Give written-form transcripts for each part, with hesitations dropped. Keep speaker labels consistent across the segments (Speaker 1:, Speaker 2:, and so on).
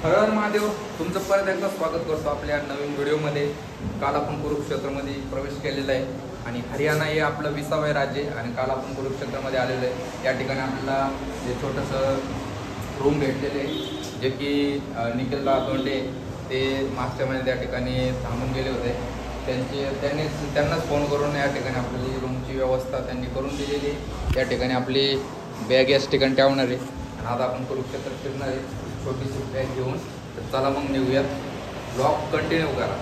Speaker 1: हर हर महादेव. तुमचं परत एकदा स्वागत करतो आपल्या नवीन व्हिडिओमध्ये. काल आपण कुरुक्षेत्रमध्ये प्रवेश केलेला आहे आणि हरियाणा हे आपलं 20वे राज्य आहे आणि काल आपण कुरुक्षेत्रमध्ये आलेलो आहे. या ठिकाणी आपल्याला जे छोटंसं रूम भेटलेले आहे, जे की निखिल रातोंडे ते मागच्या महिन्यात त्या ठिकाणी थांबून गेले होते. त्यांनाच फोन करून या ठिकाणी आपली रूमची व्यवस्था त्यांनी करून दिलेली. या ठिकाणी आपली बॅग याच ठिकाणी ठेवणार आहे आणि आता आपण कुरुक्षेत्र फिरणार आहे छोटीशी बॅग घेऊन. तर चला मग निघूयात. ब्लॉग कंटिन्यू करा.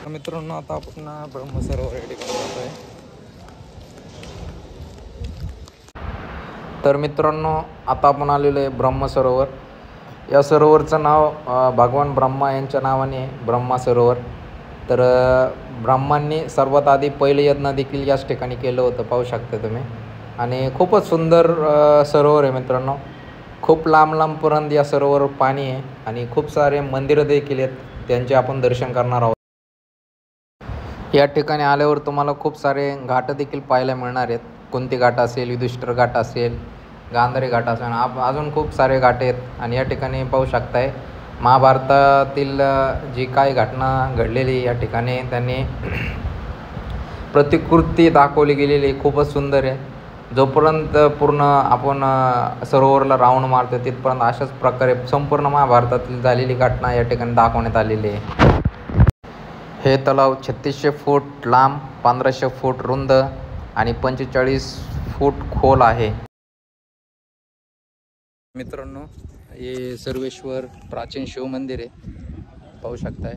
Speaker 1: मित्रांनो, आता आपण ब्रह्मसरोवर या ठिकाणी जातोय. तर मित्रांनो, आता आपण आलेलो आहे ब्रह्मसरोवर. या सरोवरचं नाव भगवान ब्रह्मा यांच्या नावाने ब्रह्मा सरोवर. तर ब्रह्मांनी सर्वात आधी पहिलं यज्ञ देखील याच ठिकाणी केलं होतं, पाहू शकता तुम्ही. आणि खूपच सुंदर सरोवर आहे मित्रांनो. खूप लांब लांबपर्यंत या सरोवर पाणी आहे आणि खूप सारे मंदिरं देखील आहेत, त्यांचे आपण दर्शन करणार आहोत. या ठिकाणी आल्यावर तुम्हाला खूप सारे घाट देखील पाहायला मिळणार आहेत. कुंती घाट असेल, युधिष्ठिर घाट असेल, गांधारी घाट असेल, अजून खूप सारे घाट आहेत. आणि या ठिकाणी पाहू शकताय महाभारतातील जी काही घटना घडलेली या ठिकाणी त्यांनी प्रतिकृती दाखवली गेलेली खूपच सुंदर आहे. जोपर्यंत पूर्ण आपण सरोवरला राऊंड मारतो तिथपर्यंत अशाच प्रकारे संपूर्ण महाभारतातील झालेली घटना या ठिकाणी दाखवण्यात आलेली आहे. हे तलाव 3600 फूट लांब, 1500 फूट रुंद आणि 45 फूट खोल आहे. मित्रांनो, हे सर्वेश्वर प्राचीन शिव मंदिर आहे, पाहू शकताय.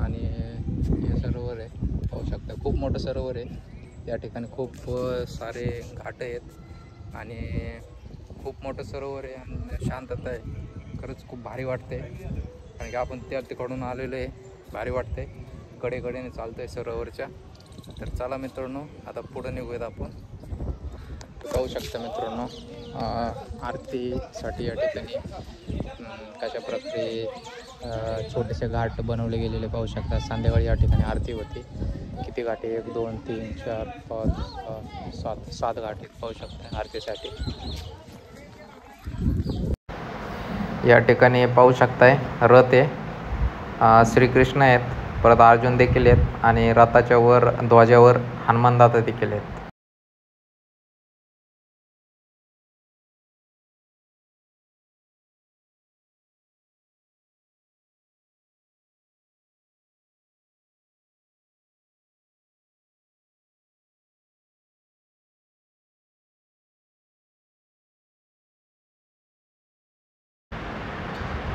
Speaker 1: आणि हे सरोवर आहे, पाहू शकताय. खूप मोठं सरोवर आहे. या ठिकाणी खूप सारे घाट आहेत आणि खूप मोठं सरोवर आहे आणि शांतता आहे. खरंच खूप भारी वाटते कारण की आपण तिकडून आलेलो आहे. भारी वाटते. कडेकडेने चालतो आहे सरोवरच्या. तर चला मित्रांनो, आता पुढं निघूयात आपण. पाहू शकता मित्रांनो, आरतीसाठी या ठिकाणी कशा प्रकारे छोटेसे घाट बनवले गेलेले पाहू शकता. संध्याकाळी या ठिकाणी आरती होती. किती घाट आहे? 1 2 3 4 5 6 7 घाट आहेत, पाहू शकता आरतीसाठी. या ठिकाणी पाहू शकताय रथ आहे. श्रीकृष्ण आहेत, परत अर्जुन देखील आहेत आणि रथाच्या वर ध्वजावर हनुमानदादा देखील आहेत.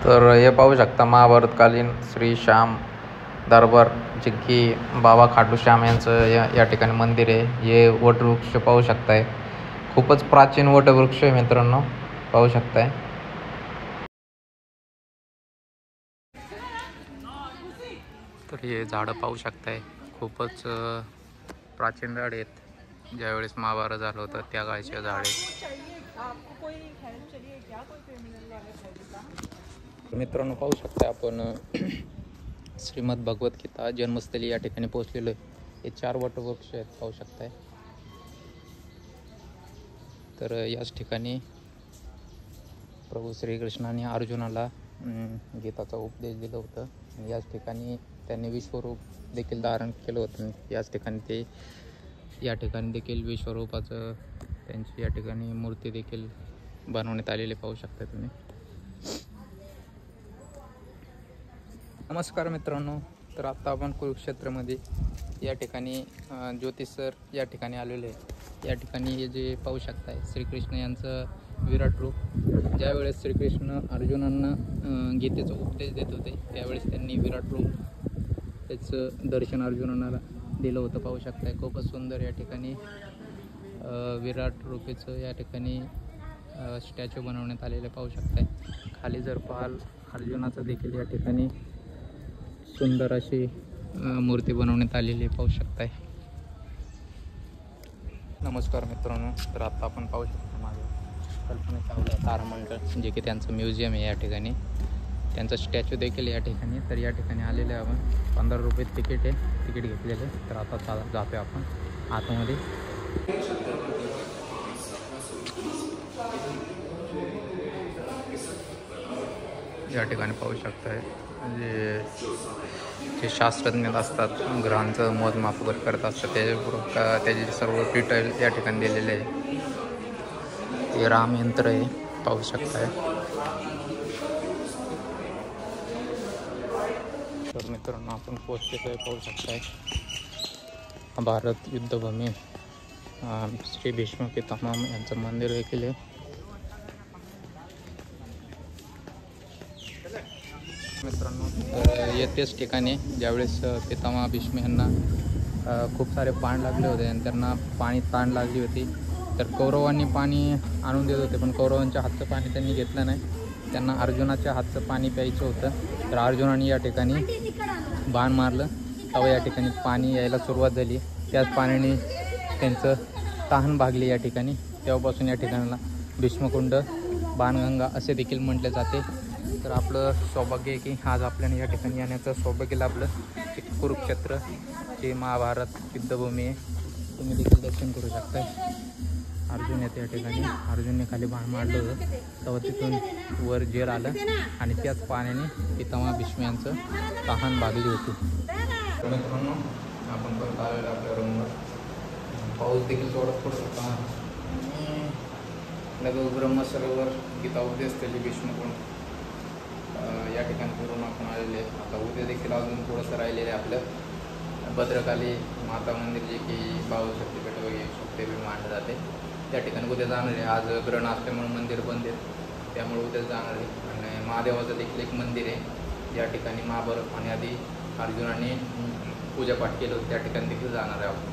Speaker 1: तर हे पाहू शकता महाभारतकालीन श्री श्याम दरबार, जे की बाबा खाटू श्याम यांचं या ठिकाणी मंदिर आहे. हे वटवृक्ष पाहू शकताय, खूपच प्राचीन वटवृक्ष आहे मित्रांनो, पाहू शकताय. तर हे झाडं पाहू शकताय, खूपच प्राचीन झाडे आहेत. ज्यावेळेस महाभारत झालं होतं त्या काळचे झाडे. मित्रांनो, पाहू शकता आपण श्रीमद भगवद्गीता जन्मस्थळी या ठिकाणी पोहोचलेलो आहे. हे 4 वटवृक्ष आहेत, पाहू शकताय. तर याच ठिकाणी प्रभू श्रीकृष्णाने अर्जुनाला गीताचा उपदेश दिला होता. आणि याच ठिकाणी त्यांनी विश्वरूप देखील धारण केलं होतं. याच ठिकाणी या ठिकाणी देखील विश्वरूपाचं त्यांची या ठिकाणी मूर्ती देखील बनवण्यात आलेली पाहू शकता तुम्ही. नमस्कार मित्रांनो, तर आत्ता आपण कुरुक्षेत्रमध्ये या ठिकाणी ज्योतिष सर या ठिकाणी आलेले आहे. या ठिकाणी हे जे पाहू शकताय श्रीकृष्ण यांचं विराट रूप. ज्यावेळेस श्रीकृष्ण अर्जुनांना गीतेचा उपदेश देत होते त्यावेळेस त्यांनी विराट रूप त्याचं दर्शन अर्जुनांना दिलं होतं, पाहू शकताय. खूपच सुंदर या ठिकाणी विराट रूपेचं या ठिकाणी स्टॅच्यू बनवण्यात आलेलं पाहू शकताय. खाली जर पाहाल अर्जुनाचं देखील या ठिकाणी सुंदर अशी मूर्ती बनवण्यात आलेली पाहू शकताय. नमस्कार मित्रांनो, तर आता आपण पाहू शकतो मागे
Speaker 2: कल्पना चावला तारामंडळ जे की त्यांचं म्युझियम आहे या ठिकाणी, त्यांचा स्टॅच्यू देखील या ठिकाणी. तर या ठिकाणी आलेले आपण 15 रुपये तिकीट आहे, तिकीट घेतलेले. तर आता जातो आपण आतमध्ये. या ठिकाणी पाहू शकताय जे शास्त्रज्ञ असतात, ग्रहांचं मोजमाप वगैरे करत असतात, त्याचे सर्व डिटेल या ठिकाणी दिलेले आहे. हे रामयंत्र आहे, पाहू शकताय. तर मित्रांनो आपण पोहोचलेलो आहे, पाहू शकताय. भारत युद्धभूमी श्री भीष्म पितामह यांचं मंदिर देखील आहे. मित्रांनो तर येतेच ठिकाणी ज्यावेळेस पितामह भीष्म यांना खूप सारे पाण लागले होते आणि त्यांना पाणी ताण लागली होती, तर कौरवांनी पाणी आणून देत होते, पण कौरवांच्या हातचं पाणी त्यांनी घेतलं नाही. त्यांना अर्जुनाच्या हातचं पाणी प्यायचं होतं. तर अर्जुनाने या ठिकाणी बाण मारलं, तेव्हा या ठिकाणी पाणी यायला सुरुवात झाली. त्याच पाण्याने त्यांचं तहान भागली या ठिकाणी. तेव्हापासून या ठिकाणाला भीष्मकुंड, बाणगंगा असे देखील म्हटले जाते. तर आपलं सौभाग्य आहे की आज आपल्याला या ठिकाणी येण्याचं सौभाग्य लाभलं. कुरुक्षेत्र जे महाभारत युद्धभूमी आहे, तुम्ही देखील दर्शन करू शकता. अर्जुन येते या ठिकाणी. अर्जुनने खाली बाण मारलं होतं, तेव्हा तिथून वर जेर आलं आणि त्याच पाण्याने पितामह भीष्म यांचं तहान भागली होती. तर मित्रांनो आपण परत आलेलो आपल्या रूमवर. पाऊस देखील थोडं होता. लगेच ब्रह्मसरोवर गीता उपदेश भीष्मकुंड या ठिकाणी फिरून आपण आलेले. आता उद्या देखील अजून थोडंसं राहिलेलं आहे आपलं. भद्रकाली माता मंदिर जे की बाबू शक्तीपीठ वगैरे शक्तीपीठ मानलं जाते, त्या ठिकाणी उद्या जाणार आहे. आज ग्रहण असल्यामुळे मंदिर बंद आहे, त्यामुळे उद्या जाणार आहे. आणि महादेवाचं देखील एक मंदिर आहे ज्या ठिकाणी महाभारत आणि आधी अर्जुनाने पूजापाठ केलं होतं, त्या ठिकाणी देखील जाणार आहे आपण.